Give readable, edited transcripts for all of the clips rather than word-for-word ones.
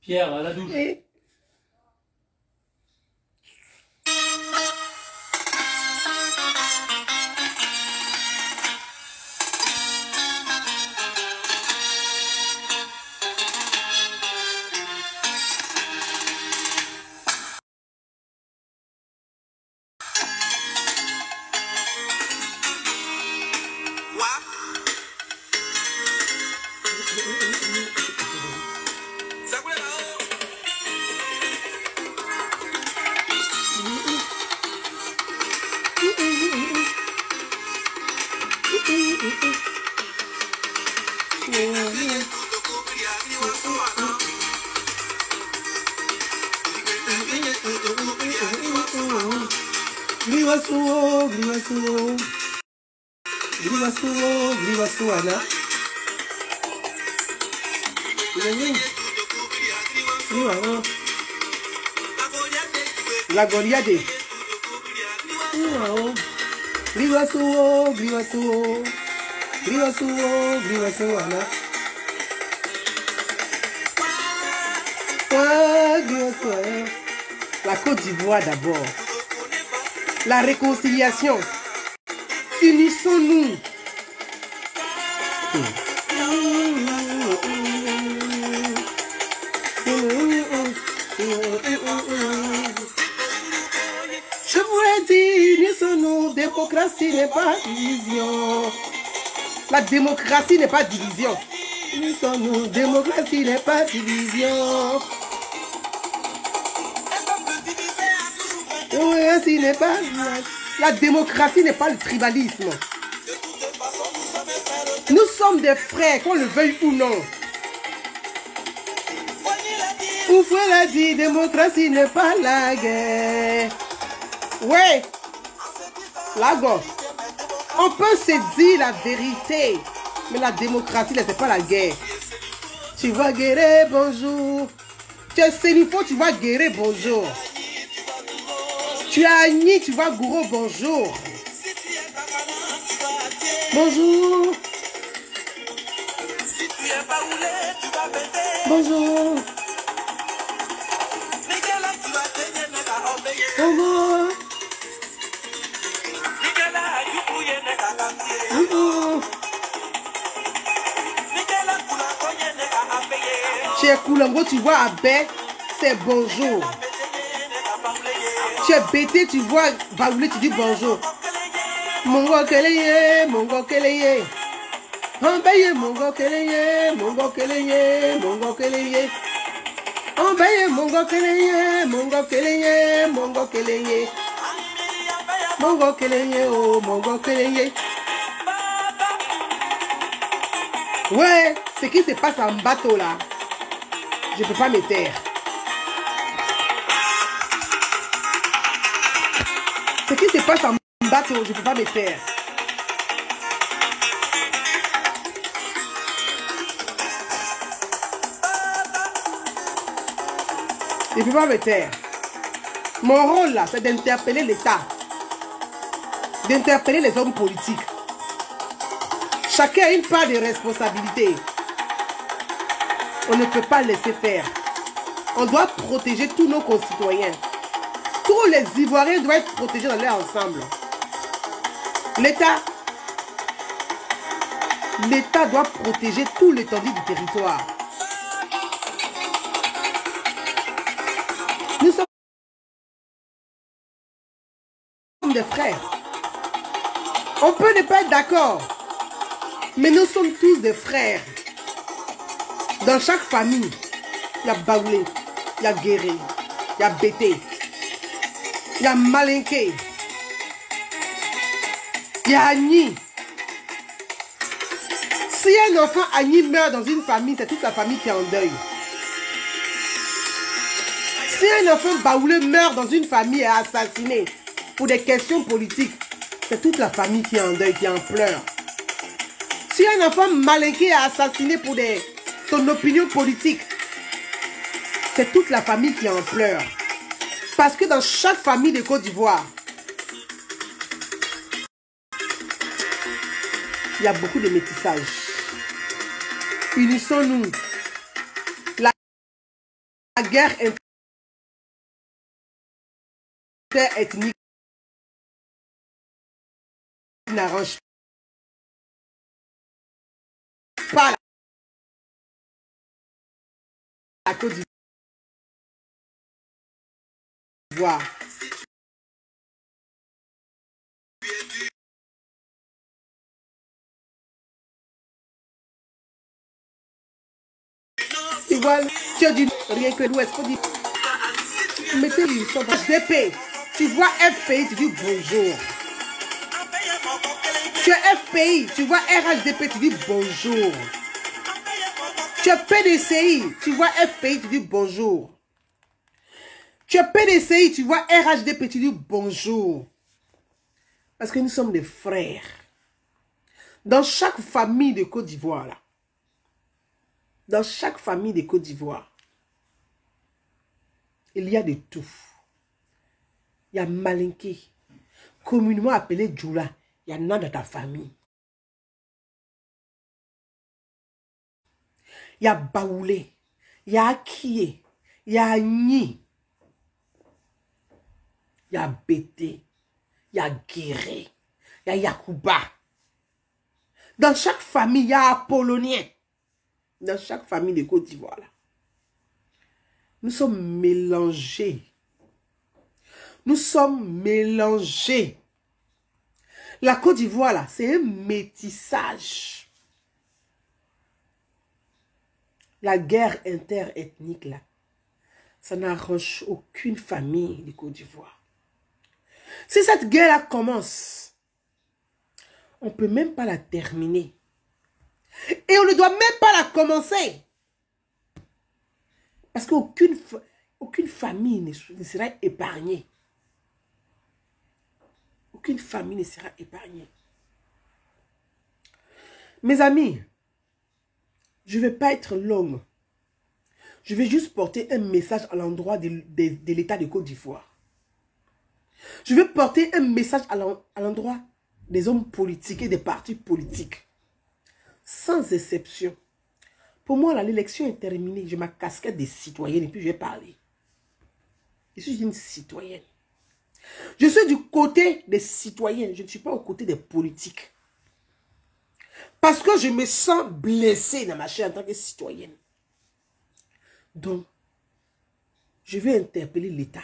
Pierre, à la douche. La Goliade. La Côte d'Ivoire d'abord. La réconciliation. Unissons-nous. Je vous l'ai dit, unissons-nous. Démocratie n'est pas division. La démocratie n'est pas division. Unissons-nous. Démocratie n'est pas division. La démocratie n'est pas le tribalisme. Nous sommes des frères, qu'on le veuille ou non. Oufoué l'a dit, démocratie n'est pas la guerre. Ouais, la gauche. On peut se dire la vérité, mais la démocratie, c'est pas la guerre. Tu vois guérir, bonjour. Tu es Sénifo, tu vois guérir, bonjour. Tu es Agni, tu vois Gouro, bonjour. Bonjour. Bonjour. Bonjour. Chez Koulango, tu vois Abé, c'est bonjour. Chez Bété, tu vois Baoulé, tu dis bonjour. Mongo keleye, mongo keleye. Ambeye mongo keleye, mongo keleye, mongo keleye. Ambeye mongo keleye, mongo keleye, mongo keleye. Mongo keleye, oh mongo keleye. Ouais, ce qui se passe en bateau là, je peux pas me taire. Ce qui se passe en bateau, je peux pas me taire. Je peux pas me taire. Mon rôle là, c'est d'interpeller l'État, d'interpeller les hommes politiques. Chacun a une part de responsabilité. On ne peut pas laisser faire. On doit protéger tous nos concitoyens. Tous les Ivoiriens doivent être protégés dans leur ensemble. L'État doit protéger tout l'étendue du territoire. Nous sommes des frères. On peut ne pas être d'accord, mais nous sommes tous des frères. Dans chaque famille, il y a Baoulé, il y a Guéré, il y a Bété, il y a Malinké, il y a Agni. Si un enfant Agni meurt dans une famille, c'est toute la famille qui est en deuil. Si un enfant Baoulé meurt dans une famille et est assassiné pour des questions politiques, c'est toute la famille qui est en deuil, qui est en pleurs. Si un enfant Malinké est assassiné pour son opinion politique, c'est toute la famille qui est en pleurs. Parce que dans chaque famille de Côte d'Ivoire, il y a beaucoup de métissage. Unissons-nous. guerre interethnique n'arrange pas la Côte d'Ivoire. Tu vois, tu as dit rien que l'Ouest. Mettez sur FDP. Tu vois FPI, tu dis bonjour. Tu es FPI, tu vois RHDP, tu dis bonjour. Tu es PDCI, tu vois FPI, tu dis bonjour. Tu es PDCI, tu vois RHDP, tu dis bonjour. Parce que nous sommes des frères. Dans chaque famille de Côte d'Ivoire, là. Dans chaque famille de Côte d'Ivoire, il y a de tout. Il y a Malinké, communément appelé Djoula. Il y en a dans ta famille. Il y a Baoulé, il y a Akie, il y a Agni, il y a Bété, il y a Guéré, il y a Yakouba. Dans chaque famille, il y a Apollonien. Dans chaque famille de Côte d'Ivoire, nous sommes mélangés. Nous sommes mélangés. La Côte d'Ivoire, là, c'est un métissage. La guerre interethnique, là, ça n'arrange aucune famille de Côte d'Ivoire. Si cette guerre-là commence, on ne peut même pas la terminer. Et on ne doit même pas la commencer. Parce qu'aucune famille ne sera épargnée. Aucune famille ne sera épargnée. Mes amis, je ne vais pas être longue. Je vais juste porter un message à l'endroit de l'État de Côte d'Ivoire. Je vais porter un message à l'endroit des hommes politiques et des partis politiques. Sans exception. Pour moi, l'élection est terminée. J'ai ma casquette de citoyenne et puis je vais parler. Je suis une citoyenne. Je suis du côté des citoyens. Je ne suis pas au côté des politiques. Parce que je me sens blessée dans ma chair en tant que citoyenne. Donc, je vais interpeller l'État.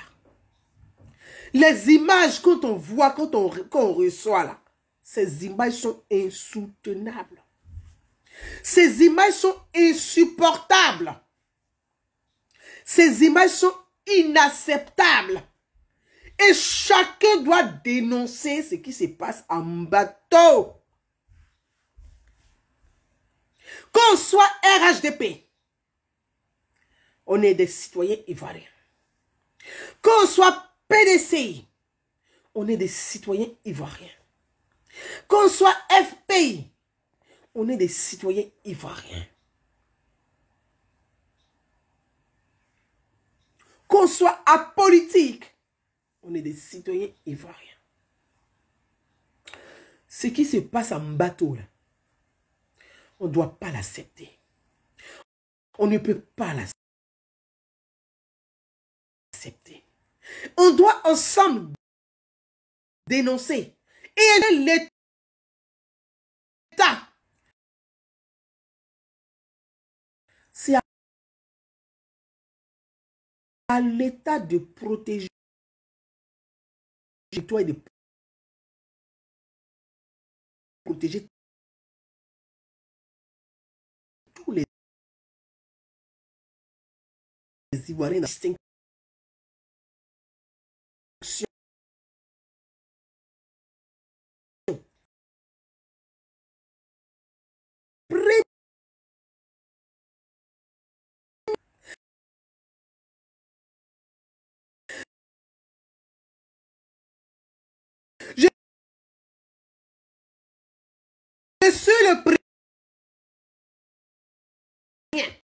Les images, quand on voit, quand on reçoit là, ces images sont insoutenables. Ces images sont insupportables. Ces images sont inacceptables. Et chacun doit dénoncer ce qui se passe en bateau. Qu'on soit RHDP, on est des citoyens ivoiriens. Qu'on soit PDCI, on est des citoyens ivoiriens. Qu'on soit FPI, on est des citoyens ivoiriens. Qu'on soit apolitique, on est des citoyens ivoiriens. Ce qui se passe en bateau, là, on ne doit pas l'accepter. On ne peut pas l'accepter. On doit ensemble dénoncer. Et l'État, c'est à l'État de protéger toi et de protéger tous les Ivoiriens dans distinction. Je suis le premier.